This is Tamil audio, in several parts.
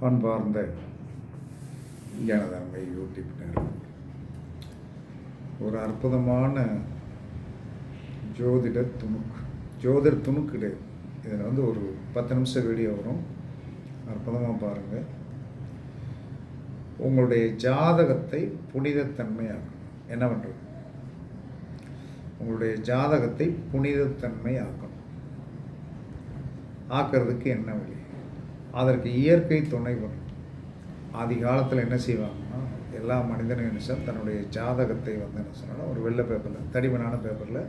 அன்பார்ந்த ஞானதன்மை யூடியூப் நேரம் ஒரு அற்புதமான ஜோதிட துணுக்கு இதில் வந்து ஒரு 10 நிமிஷம் வீடியோ வரும். அற்புதமாக பாருங்கள். உங்களுடைய ஜாதகத்தை புனிதத்தன்மையாகும். என்ன பண்ணுறது? உங்களுடைய ஜாதகத்தை புனிதத்தன்மை ஆக்கணும். ஆக்கிறதுக்கு என்ன வழி? அதற்கு இயற்கை துணை வரும். ஆதி காலத்தில் என்ன செய்வாங்கன்னா, எல்லா மனிதனும் என்ன சார் தன்னுடைய ஜாதகத்தை வந்து என்ன சொன்னால் ஒரு வெள்ளை பேப்பரில், தடிமனான பேப்பரில்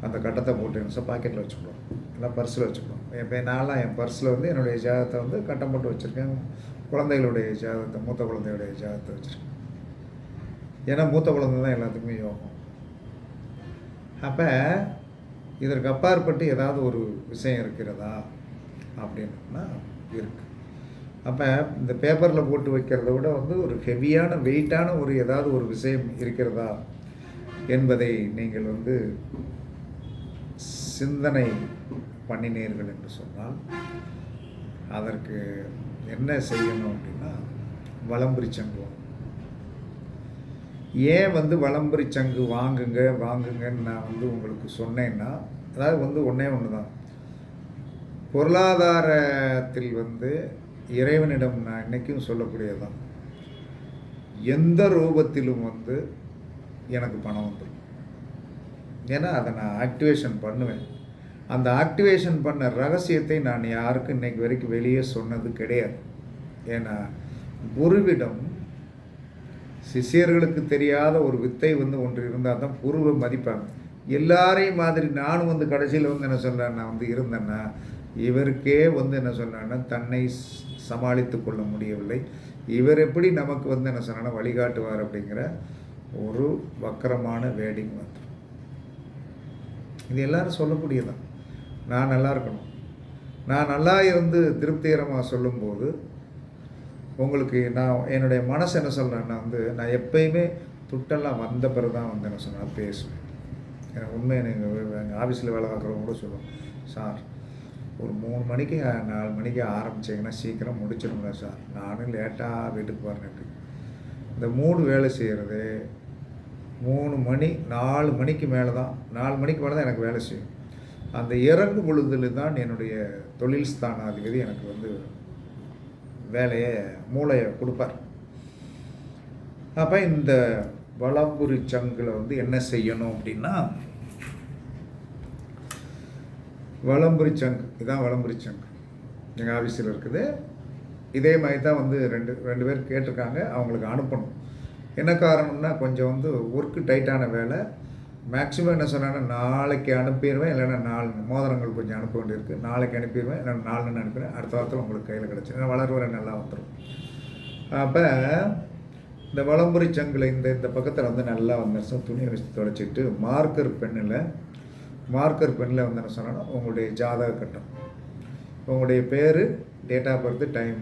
அந்த கட்டத்தை போட்டு என்ன சார் பாக்கெட்டில் வச்சுக்கணும், இல்லை பர்ஸில் வச்சுக்கணும். இப்போ நான்லாம் என் பர்ஸில் வந்து என்னுடைய ஜாதகத்தை வந்து கட்டம் போட்டு வச்சுருக்கேன். குழந்தைகளுடைய ஜாதகத்தை, மூத்த குழந்தையுடைய ஜாதகத்தை வச்சுருக்கேன். ஏன்னா மூத்த குழந்தை தான் எல்லாத்துக்குமே யோகம். அப்போ இதற்கு அப்பாற்பட்டு ஏதாவது ஒரு விஷயம் இருக்கிறதா அப்படின்னா இருக்குது. அப்போ இந்த பேப்பரில் போட்டு வைக்கிறத விட வந்து ஒரு ஹெவியான வெயிட்டான ஒரு ஏதாவது ஒரு விஷயம் இருக்கிறதா என்பதை நீங்கள் வந்து சிந்தனை பண்ணினீர்கள் என்று சொன்னால் அதற்கு என்ன செய்யணும் அப்படின்னா வலம்புரி சங்கு. ஏன் வந்து வலம்புரி சங்கு வாங்குங்கன்னு நான் வந்து உங்களுக்கு சொன்னேன்னா, அதாவது வந்து ஒன்றே ஒன்று தான். பொருளாதாரத்தில் வந்து இறைவனிடம் நான் இன்றைக்கும் சொல்லக்கூடியதான், எந்த ரூபத்திலும் வந்து எனக்கு பணம் வந்துடும். ஏன்னா அதை நான் ஆக்டிவேஷன் பண்ணுவேன். அந்த ஆக்டிவேஷன் பண்ண ரகசியத்தை நான் யாருக்கும் இன்றைக்கு வரைக்கும் வெளியே சொன்னது கிடையாது. ஏன்னா குருவிடம் சிஷியர்களுக்கு தெரியாத ஒரு வித்தை வந்து ஒன்று இருந்தால் தான் குருவை மதிப்பாங்க. எல்லாரையும் மாதிரி நானும் வந்து கடைசியில் வந்து என்ன சொல்கிறேன், நான் வந்து இருந்தேன்னா இவருக்கே வந்து என்ன சொன்னான்னா தன்னை சமாளித்து கொள்ள முடியவில்லை, இவர் எப்படி நமக்கு வந்து என்ன சொன்னா வழிகாட்டுவார் அப்படிங்கிற ஒரு வக்கரமான வேடிங் வந்து இது எல்லாரும் சொல்லக்கூடியதான். நான் நல்லா இருக்கணும், நான் நல்லா இருந்து திருப்திகரமாக சொல்லும்போது உங்களுக்கு நான் என்னுடைய மனசு என்ன சொல்கிறேன்னா வந்து நான் எப்பயுமே துட்டெல்லாம் வந்த பிறகு தான் வந்து என்ன சொன்னால் பேசுவேன். எனக்கு உண்மை எங்கள் ஆஃபீஸில் வேலை பார்க்குறவங்க கூட சொல்லுவோம், சார் ஒரு 3 மணிக்கு 4 மணிக்கு ஆரம்பிச்சிங்கன்னா சீக்கிரம் முடிச்சிடுங்க சார், நானும் லேட்டாக வீட்டுக்கு வரேன். இந்த 3 வேலை செய்கிறது 3 மணி 4 மணிக்கு மேலே தான், 4 மணிக்கு மேலே தான் எனக்கு வேலை செய்யும். அந்த இறங்கு பொழுதில் தான் என்னுடைய தொழில் ஸ்தானாதிபதி எனக்கு வந்து வேலையை மூளையை கொடுப்பார். அப்போ இந்த வலம்புரி சங்கில் வந்து என்ன செய்யணும் அப்படின்னா, வலம்புரி சங்கு இதுதான் வலம்புரி சங்கு எங்கள் ஆஃபீஸில் இருக்குது. இதே மாதிரி தான் வந்து ரெண்டு பேர் கேட்டிருக்காங்க, அவங்களுக்கு அனுப்பணும். என்ன காரணம்னா கொஞ்சம் வந்து ஒர்க்கு டைட்டான வேலை. மேக்ஸிமம் என்ன சொன்னாங்கன்னா நாளைக்கு அனுப்பிடுவேன், இல்லைன்னா 4 மோதிரங்கள் கொஞ்சம் அனுப்ப வேண்டியிருக்கு, நாளைக்கு அனுப்பிடுவேன், இல்லைன்னா 4 அனுப்பிடுவேன், அடுத்த வாரத்தில் உங்களுக்கு கையில் கிடச்சி வளர நல்லா வந்துடும். அப்போ இந்த வலம்புரி சங்கில் இந்த பக்கத்தில் வந்து நல்லா வந்து துணியை வச்சு துடைச்சிட்டு மார்க்கர் பெண்ணில் வந்து என்ன சொன்னால் உங்களுடைய ஜாதக கட்டம், உங்களுடைய பேர், டேட் ஆஃப் பர்த், டைம்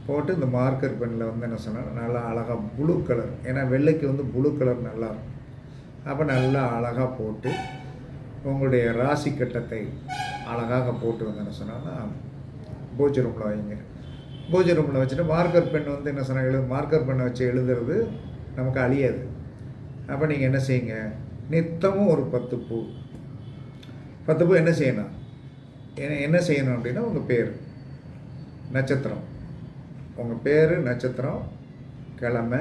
போட்டு இந்த மார்க்கர் பெண்ணில் வந்து என்ன சொன்னால் நல்லா அழகாக ப்ளூ கலர், ஏன்னா வெள்ளைக்கு வந்து ப்ளூ கலர் நல்லா இருக்கும். அப்போ நல்லா அழகாக போட்டு உங்களுடைய ராசி கட்டத்தை அழகாக போட்டு வந்து என்ன சொன்னான்னா பூஜை ரூமில் வைங்க. பூஜை ரூமில் வச்சுட்டு மார்க்கர் பெண் வந்து என்ன சொன்னால் மார்க்கர் பெண்ணை வச்சு எழுதுறது நமக்கு அழியாது. அப்போ நீங்கள் என்ன செய்யுங்க, நித்தமும் ஒரு 10 பூ என்ன செய்யணும், என்ன செய்யணும் அப்படின்னா உங்கள் பேர், நட்சத்திரம், உங்கள் பேர், நட்சத்திரம், கிழமை,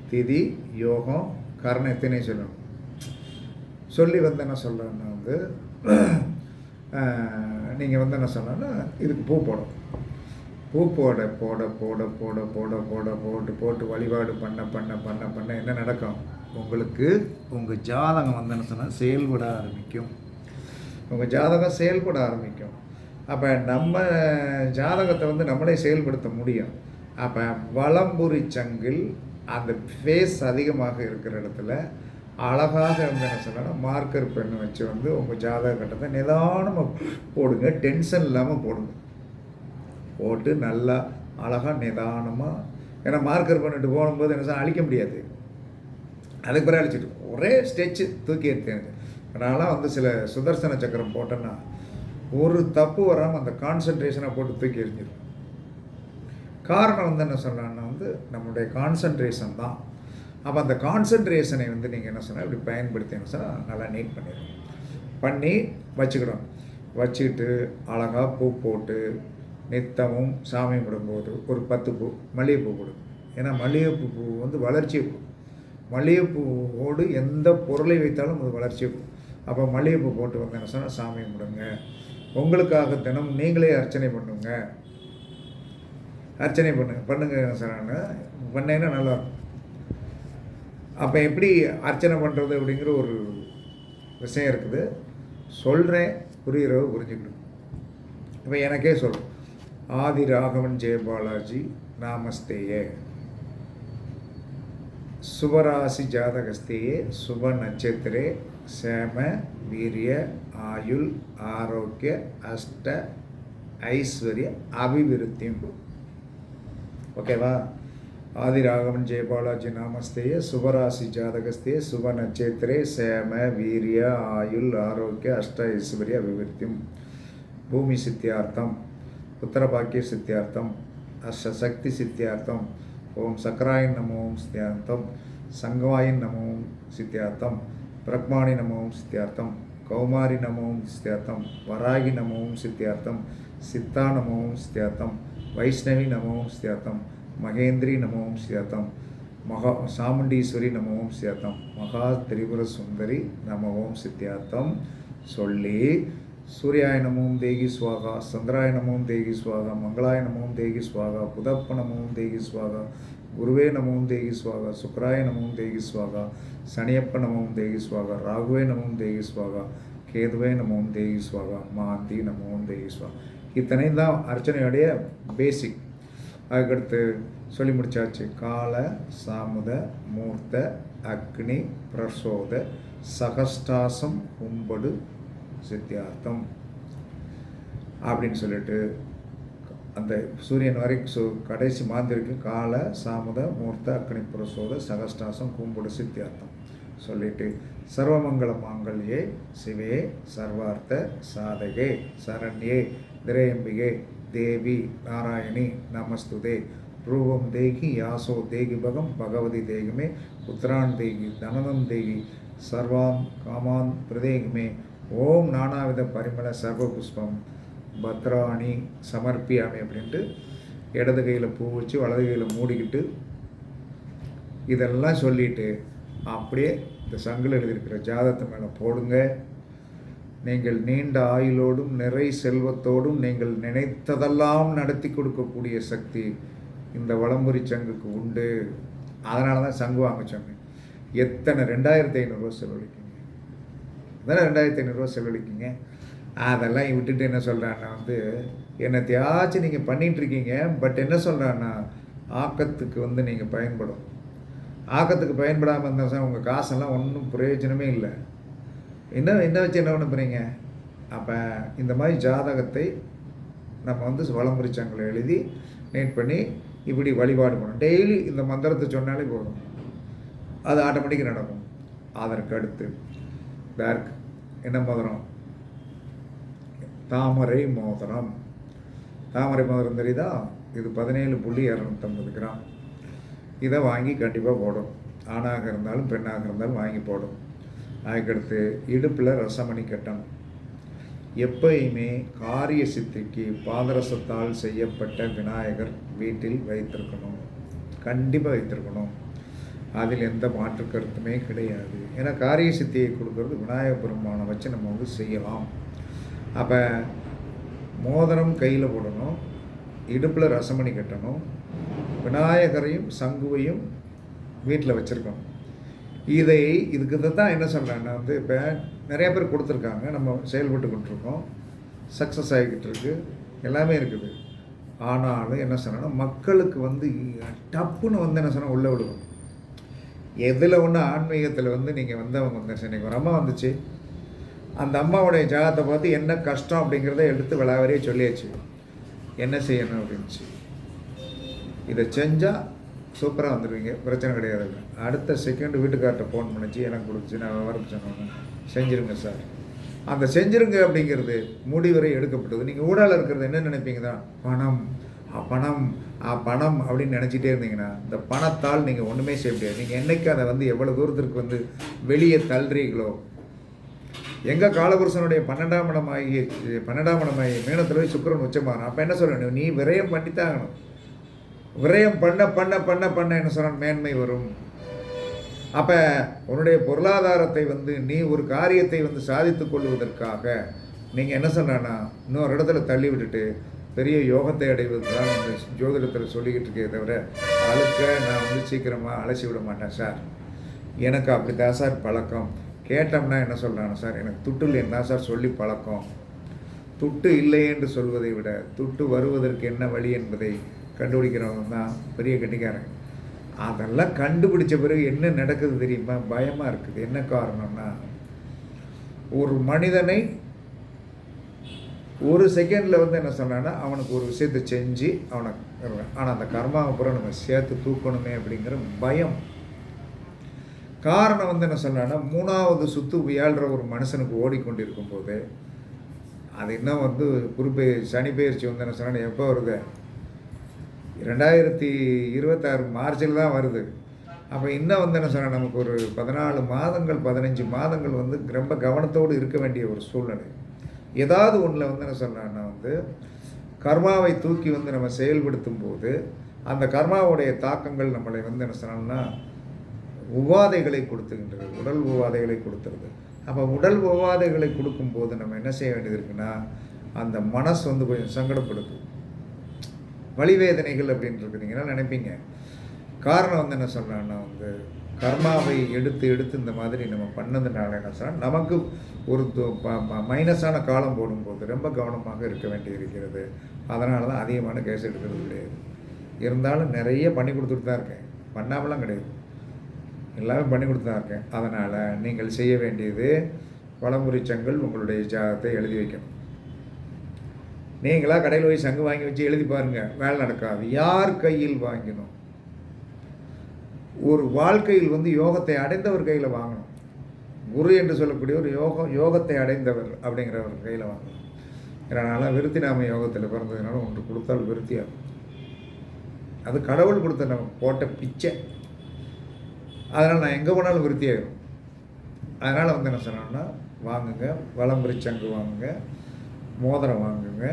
திதி, யோகம், கரணம் எத்தனை சொல்லணும். சொல்லி வந்து என்ன சொல்கிறேன்னா வந்து நீங்கள் வந்து என்ன சொன்னோன்னா இதுக்கு பூ போடணும். பூ போட்டு வழிபாடு பண்ண என்ன நடக்கும், உங்களுக்கு உங்கள் ஜாதகம் வந்து என்ன சொன்னால் செயல்பட ஆரம்பிக்கும். உங்கள் ஜாதகம் செயல்பட ஆரம்பிக்கும். அப்போ நம்ம ஜாதகத்தை வந்து நம்மளே செயல்படுத்த முடியும். அப்போ வலம்புரி சங்கில் அந்த ஃபேஸ் அதிகமாக இருக்கிற இடத்துல அழகாக வந்து என்ன சொன்னால் மார்க்கர் பெண்ணை வச்சு வந்து உங்கள் ஜாதக கட்டத்தை நிதானமாக போடுங்க, டென்ஷன் இல்லாமல் போடுங்க. போட்டு நல்லா அழகாக நிதானமாக, ஏன்னா மார்க்கர் பண்ணிட்டு போகும்போது என்ன சொன்னால் அழிக்க முடியாது, அதுக்கு பிறகு அழிச்சிட்டு ஒரே ஸ்டெச்சு தூக்கி எடுத்தேன். நான்லாம் வந்து சில சுதர்சன சக்கரம் போட்டேன்னா ஒரு தப்பு வராமல் அந்த கான்சன்ட்ரேஷனாக போட்டு தூக்கி எறிஞ்சிடும். காரணம் வந்து என்ன சொல்லலாம்னா வந்து நம்மளுடைய கான்சன்ட்ரேஷன் தான். அப்போ அந்த கான்சன்ட்ரேஷனை வந்து நீங்கள் என்ன சொன்னால் இப்படி பயன்படுத்தின்னு சொன்னால் நல்லா நீட் பண்ணிடணும். பண்ணி வச்சுக்கிடும். வச்சுக்கிட்டு அழகாக பூ போட்டு நித்தமும் சாமி கும்பிடும்போது ஒரு 10 பூ மல்லிகைப்பூ கொடுக்கும். ஏன்னா மல்லிகைப்பூ பூ வந்து வளர்ச்சி பூ. மல்லிகைப்பூவோடு எந்த பொருளை வைத்தாலும் அது வளர்ச்சி பூ. அப்போ மல்லிகைப்பூ போட்டு வந்து என்ன சொன்னால் சாமி கும்பிடுங்க. உங்களுக்காக தினம் நீங்களே அர்ச்சனை பண்ணுங்க. அர்ச்சனை பண்ணுங்க என்ன சொன்னாங்க பண்ணேன்னா நல்லாயிருக்கும். அப்போ எப்படி அர்ச்சனை பண்ணுறது அப்படிங்கிற ஒரு விஷயம் இருக்குது. சொல்கிறேன், புரிகிறவ புரிஞ்சுக்கணும். இப்போ எனக்கே சொல்கிறேன், ஆதி ராகவன் ஜெயபாலாஜி நாமஸ்தேயே, சுபராசி ஜாதகஸ்தேயே, சுப நட்சத்திரே, சேம வீரிய ஆயுள் ஆரோக்கிய அஷ்ட ஐஸ்வர்ய அபிவிருத்தியும். ஓகேவா? ஆதி ராகவன் ஜெயபாலாஜி நாமஸ்தேயே, சுபராசி ஜாதகஸ்தே, சுப நட்சத்திரே, சேம வீரிய ஆயுள் ஆரோக்கிய அஷ்ட ஐஸ்வர்ய அபிவிருத்தியும். பூமி சித்தியார்த்தம், புத்திரபாக்கிய சித்தியார்த்தம், அஷ்டசக்தி சித்தியார்த்தம். ஓம் சக்கராயின் நமோம் சித்தியார்த்தம், சங்கவாயின் நமோம் சித்தியார்த்தம், பிரக்மாணி நமோம் சித்தியார்த்தம், கௌமாரி நமோம் சித்தியார்த்தம், வராகி நமோம் சித்தியார்த்தம், சித்தா நமோம் சித்தியார்த்தம், வைஷ்ணவி நமோம் சித்தியார்த்தம், மகேந்திரி நமோம் சித்தியார்த்தம், மகா சாமுண்டீஸ்வரி நமோம் சித்தியார்த்தம், மகா திரிபுர சுந்தரி நமோம் சித்தியார்த்தம் சொல்லி சூர்யாய நமோம் தேகி ஸ்வாகா, சந்திராய நமோம் தேகி ஸ்வாகா, மங்களாய நமோம் தேகி ஸ்வாகா, புதப்ப நமோம் தேகி ஸ்வாகா, குருவே நமோம் தேகி ஸ்வாகா, சுக்கராய நமோம் தேகி ஸ்வாகா, சனியப்ப நமோம் தேகி ஸ்வாகா, ராகுவே நமோம் தேகி ஸ்வாகா, கேதுவே நமோம் தேகி ஸ்வாகா, மாந்தி நமோம் தேகி ஸ்வாகா. இத்தனை தான் அர்ச்சனையுடைய பேசிக். அதுக்கடுத்து சொல்லி முடிச்சாச்சு. கால சாமுத மூர்த்த அக்னி பிரசோத சகஸ்டாசம் கும்படு சித்தியார்த்தம் அப்படின்னு சொல்லிட்டு அந்த சூரியன் வரைக்கும் கடைசி மாந்திரிக்கு கால சாமுத மூர்த்த அக்னி பிரசோத சகஸ்டாசம் கும்படு சித்தியார்த்தம் சொல்லிட்டு சர்வமங்கள மாங்கல்யே சிவே சர்வார்த்த சாதகே சரண்யே திரேயம்பிகே தேவி நாராயணி நமஸ்துதே ரூபம் தேகி யாசோ தேகி பகம் பகவதி தேகிமே புத்திரான் தேகி தனதம் தேகி சர்வான் காமான் பிரதேகிமே ஓம் நானாவித பரிமள சர்வ புஷ்பம் பத்ராணி சமர்ப்பியாமி அப்படின்ட்டு இடது கையில் பூ வச்சு வலது கையில் மூடிக்கிட்டு இதெல்லாம் சொல்லிட்டு அப்படியே இந்த சங்கில் எழுதியிருக்கிற ஜாதகத்தை மேலே போடுங்க. நீங்கள் நீண்ட ஆயுளோடும் நிறை செல்வத்தோடும் நீங்கள் நினைத்ததெல்லாம் நடத்தி கொடுக்கக்கூடிய சக்தி இந்த வலம்புரி சங்குக்கு உண்டு. அதனால தான் சங்கு வாங்க சொன்னேன். எத்தனை 2500 செலவழிக்கிங்க, அதெல்லாம் 2500 செலவழிக்கிங்க. அதெல்லாம் விட்டுட்டு என்ன சொல்கிறான்னா வந்து என்னத்தையாச்சும் நீங்கள் பண்ணிகிட்ருக்கீங்க. பட் என்ன சொல்கிறான்னா ஆக்கத்துக்கு வந்து நீங்கள் பயன்படும். ஆக்கத்துக்கு பயன்படாமல் இருந்தால் சார் உங்கள் காசெல்லாம் ஒன்றும் பிரயோஜனமே இல்லை. என்ன வச்சு என்ன பண்ண போகிறீங்க? அப்போ இந்த மாதிரி ஜாதகத்தை நம்ம வந்து வலம்புரி சங்கில் எழுதி நீட் பண்ணி இப்படி வழிபாடு பண்ணணும். டெய்லி இந்த மந்திரத்தை சொன்னாலே போதும், அது ஆட்டோமேட்டிக்காக நடக்கும். அதற்கு அடுத்து பேர்க் என்ன மோதிரம்? தாமரை மோதிரம். தாமரை மோதிரம் தெரியுதா? இது 17.250 கிராம். இதை வாங்கி கண்டிப்பாக போடும். ஆணாக இருந்தாலும் பெண்ணாக இருந்தாலும் வாங்கி போடும். அதுக்கடுத்து இடுப்பில் ரசமணி கட்டம். எப்பயுமே காரிய சித்திக்கு பாதரசத்தால் செய்யப்பட்ட விநாயகர் வீட்டில் வைத்திருக்கணும், கண்டிப்பாக வைத்திருக்கணும். அதில் எந்த மாற்று கருத்துமே கிடையாது. ஏன்னா காரிய சித்தியை கொடுக்கறது விநாயகர் பெருமானை வச்சு நம்ம வந்து செய்யலாம். அப்போ மோதிரம் கையில் போடணும், இடுப்பில் ரசமணி கட்டணும், விநாயகரையும் சங்குவையும் வீட்டில் வச்சுருக்கணும். இதுக்கு தான் என்ன சொல்கிறேன்னா வந்து இப்போ நிறைய பேர் கொடுத்துருக்காங்க, நம்ம செயல்பட்டு கொண்டிருக்கோம், சக்ஸஸ் ஆகிக்கிட்டு இருக்குது, எல்லாமே இருக்குது. ஆனாலும் என்ன சொன்னேன்னா மக்களுக்கு வந்து டப்புன்னு வந்து என்ன சொன்னால் உள்ளே விடுவோம். எதில் ஒன்று ஆன்மீகத்தில் வந்து நீங்கள் வந்தவங்க வந்து இன்றைக்கி ஒரு அம்மா வந்துச்சு, அந்த அம்மாவுடைய ஜாதகத்தை பார்த்து என்ன கஷ்டம் அப்படிங்கிறத எடுத்து விளாவரையே சொல்லியாச்சு, என்ன செய்யணும் அப்படின்ச்சு. இதை செஞ்சால் சூப்பராக வந்துடுவீங்க, பிரச்சனை கிடையாது. அடுத்த செகண்ட் வீட்டுக்கார்ட்ட ஃபோன் பண்ணிச்சு, எனக்கு கொடுத்துச்சு, நான் விவரம் சொன்னோன்னு செஞ்சுருங்க சார். அந்த செஞ்சுருங்க அப்படிங்கிறது முடிவரை எடுக்கப்பட்டது. நீங்கள் ஊடால இருக்கிறது என்ன நினைப்பீங்க தான், பணம் பணம் பணம் அப்படின்னு நினச்சிட்டே இருந்தீங்கன்னா இந்த பணத்தால் நீங்கள் ஒன்றுமே செய்ய முடியாது. நீங்கள் என்றைக்கு அதை வந்து எவ்வளோ தூரத்திற்கு வந்து வெளியே தள்ளுறீங்களோ, எங்கள் காலபுருஷனுடைய 12ஆம் இடமாகி மீனத்தில் போய் சுக்கிரன் உச்சமாகணும். அப்போ என்ன சொல்லணும்? நீ விரயம் பண்ணித்தாகணும். விரயம் பண்ண பண்ண பண்ண பண்ண என்ன சொல்கிறான்? மேன்மை வரும். அப்போ உன்னுடைய பொருளாதாரத்தை வந்து நீ ஒரு காரியத்தை வந்து சாதித்து கொள்வதற்காக நீங்கள் என்ன சொல்கிறேன்னா இன்னொரு இடத்துல தள்ளி விட்டுட்டு பெரிய யோகத்தை அடைவது தான் வந்து ஜோதிடத்தில் சொல்லிக்கிட்டு இருக்கே தவிர அழுக்க நான் வந்து சீக்கிரமாக அலசி விட மாட்டேன் சார். எனக்கு அப்படி தான் சார் பழக்கம். கேட்டோம்னா என்ன சொல்கிறாங்க சார்? எனக்கு துட்டு இல்லைன்னு தான் சார் சொல்லி பழக்கம். துட்டு இல்லை என்று சொல்வதை விட துட்டு வருவதற்கு என்ன வழி என்பதை கண்டுபிடிக்கிறவங்க தான் பெரிய கெட்டிக்காரன். அதெல்லாம் கண்டுபிடிச்ச பிறகு என்ன நடக்குது தெரியுமா? பயமாக இருக்குது. என்ன காரணம்னா, ஒரு மனிதனை ஒரு செகண்டில் வந்து என்ன சொன்னான்னா அவனுக்கு ஒரு விஷயத்தை செஞ்சு அவனை, ஆனால் அந்த கர்மாவை பூரா நம்ம சேர்த்து தூக்கணுமே அப்படிங்கிற பயம். காரணம் வந்து என்ன சொன்னான்னா 3வது சுத்து வியாழ்ற ஒரு மனுஷனுக்கு ஓடிக்கொண்டிருக்கும் போது அது இன்னும் வந்து சனி பெயர்ச்சி வந்து என்ன சொன்னா எப்போ வருது? 2026 மார்ச்சில் தான் வருது. அப்போ இன்னும் வந்து என்ன சொன்னால் நமக்கு ஒரு 14 மாதங்கள் 15 மாதங்கள் வந்து ரொம்ப கவனத்தோடு இருக்க வேண்டிய ஒரு சூழ்நிலை. ஏதாவது ஒன்றில் வந்து என்ன சொன்னான்னா வந்து கர்மாவை தூக்கி வந்து நம்ம செயல்படுத்தும் போது அந்த கர்மாவுடைய தாக்கங்கள் நம்மளை வந்து என்ன சொன்னோம்னா உபாதைகளை கொடுத்துக்கின்றது, உடல் உபாதைகளை கொடுத்துருது. அப்போ உடல் உபாதைகளை கொடுக்கும்போது நம்ம என்ன செய்ய வேண்டியது இருக்குன்னா அந்த மனசு வந்து கொஞ்சம் சங்கடப்படுது. வலிவேதனைகள் அப்படின்ட்டுருக்குறீங்கன்னா நினைப்பீங்க. காரணம் வந்து என்ன சொல்கிறான்னா வந்து கர்மாவை எடுத்து இந்த மாதிரி நம்ம பண்ணதுனால என்ன சொன்னால் நமக்கு ஒரு மைனஸான காலம் போடும்போது ரொம்ப கவனமாக இருக்க வேண்டி இருக்கிறது. அதனால தான் அதிகமான கேஸ் எடுக்கிறது கிடையாது. இருந்தாலும் நிறைய பண்ணி கொடுத்துட்டு தான் இருக்கேன், பண்ணாமலாம் கிடையாது, எல்லாமே பண்ணி கொடுத்து தான் இருக்கேன். அதனால் நீங்கள் செய்ய வேண்டியது வளமுறிச்சங்கள் உங்களுடைய ஜாதகத்தை எழுதி வைக்கணும். நீங்களாக கடையில் போய் சங்கு வாங்கி வச்சு எழுதி பாருங்கள், வேலை நடக்காது. யார் கையில் வாங்கினோம்? ஒரு வாழ்க்கையில் வந்து யோகத்தை அடைந்தவர் கையில் வாங்கணும். குரு என்று சொல்லக்கூடிய ஒரு யோகத்தை அடைந்தவர் அப்படிங்கிறவர் கையில் வாங்கணும். இதனால் விருத்தி நாம யோகத்தில் பிறந்ததுனால ஒன்று கொடுத்தால் விருத்தியாகும். அது கடவுள் கொடுத்த நம்ம போட்ட பிச்சை. அதனால் நான் எங்கே போனாலும் விருத்தியாகும். அதனால் வந்து என்ன சொன்னோன்னா வாங்குங்க, வலம்புரி சங்கு வாங்குங்க, மோதிரம் வாங்குங்க,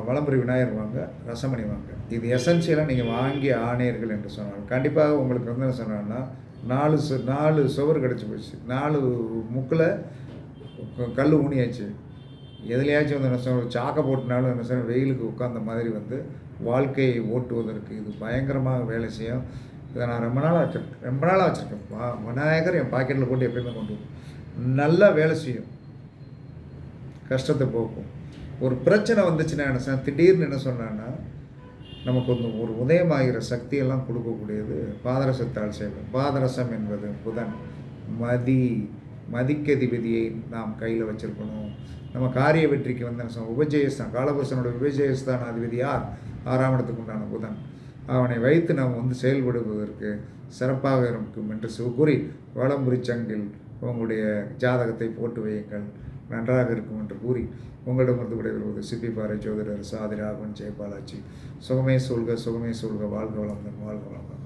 வலம்புரி விநாயகர் வாங்க, ரசமணி வாங்க. இது எசென்சியலாக நீங்கள் வாங்கி ஆணையர்கள் என்று சொன்னாங்க. கண்டிப்பாக உங்களுக்கு வந்து என்ன சொன்னாங்கன்னா 4 சுவர் கிடச்சி போச்சு, 4 முக்கில் கல் ஊனியாச்சு. எதுலையாச்சும் வந்து என்ன சொன்ன சாக்கை போட்டுனாலும் என்ன சொன்ன வெயிலுக்கு உட்காந்த மாதிரி வந்து வாழ்க்கையை ஓட்டுவதற்கு இது பயங்கரமாக வேலை செய்யும். இதை நான் ரொம்ப நாளாக வச்சுருக்கேன். விநாயகர் என் பாக்கெட்டில் போட்டு எப்பயுமே கொண்டு நல்லா வேலை செய்யும், கஷ்டத்தை போக்கும். ஒரு பிரச்சனை வந்துச்சுன்னா என்ன சொன்னால் திடீர்னு என்ன சொன்னான்னா நமக்கு வந்து ஒரு உதயமாகிற சக்தியெல்லாம் கொடுக்கக்கூடியது பாதரசத்தால் செய்வோம். பாதரசம் என்பது புதன். மதிக்கதிபதியை நாம் கையில் வச்சுருக்கணும். நம்ம காரிய வெற்றிக்கு வந்து என்ன சொன்ன உபஜயஸ்தான், காலபுருஷனோட உபஜயஸ்தான் அதிபதி யார்? 6ஆம் இடத்துக்கு உண்டான புதன். அவனை வைத்து நாம் வந்து செயல்படுவதற்கு சிறப்பாக இருக்கும் என்று கூறி வலம்புரி சங்கில் உங்களுடைய ஜாதகத்தை போட்டு வையுங்கள், நன்றாக இருக்கும் என்று கூறி உங்களிடமிருந்து விடைபெறுவது சிப்பிப்பாறை ஜோதிடர் சாதி ராகவன் ஜெயபாலாஜி. சுகமே சொல்க, சுகமே சொல்க, வாழ்க வளமுடன், வாழ்க வளமுடன்.